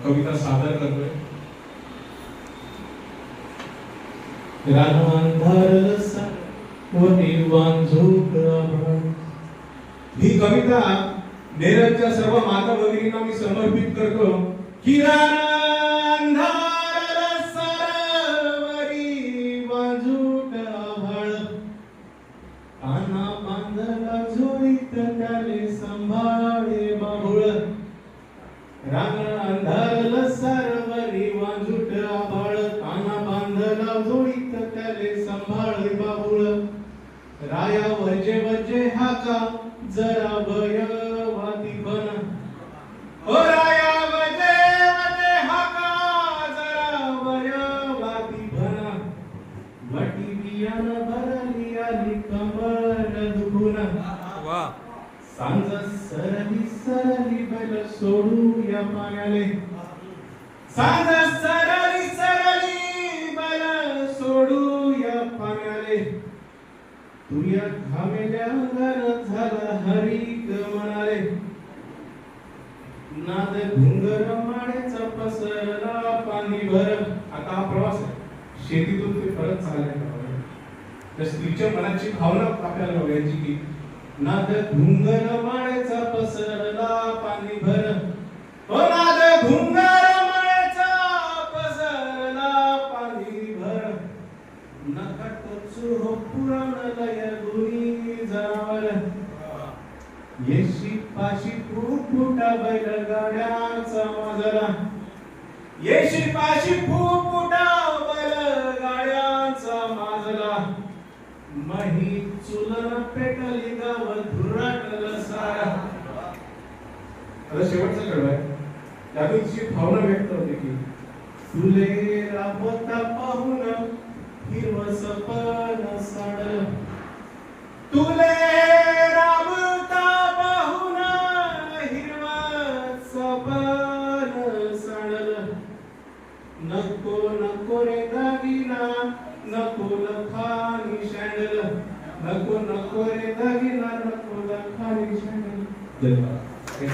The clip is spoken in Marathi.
कविता सादर करतोय. ही कविता नेरळच्या सर्व माता भगिनींना मी समर्पित करतो. काना बांधला झोळीत त्याले संभाळे बाबुळ. रान अंधारल सारवरी वाजूट आभाळ. काना बांधला झोळीत त्याले संभाळे बाबुळ. राया वजे वजे हाका जरा भयवाती बन. ओ राया वजे वजे हाका जरा भयवाती बन. वटी बियान भरली आली कमर दुखून. सांज सरली सरली बैल सोडू या पाण्याले. सांज सरली सरली बैल सोडू या पाण्याले. तुया घामेल्या अंगार झाला हरिक म्हणाले. नाद घुंगर माळेचा पसरला पाणी भर. आता हा प्रवास शेतीतून ते परत चाललाय. त्या स्त्रीच्या मनाची भावना आपल्याला बघायची की नाद घुंगर माळेचा पसरला पाणी भर. ओ नाद घुंगर माळेचा पसरला पाणी भर. नका टोचू हो पुराण लय गुणी जनावर. येशी पाशी फुटा बैलगाड्यांचा माजला. येशी पाशी फुटा बैलगाड्यांचा माजला. मही चुलन पेटली गाव धुराटल सारा. आता शेवटचा कडवा आहे. त्यातून जी भावना व्यक्त होते की तुले राबता पाहून हिरव सपन साड. तुले राबता पाहून हिरव सपन साडल. नको नको रे दागिना नको लखानी शँडल. नको नको रे दागिना नको लखानी शँडल. धन्यवाद.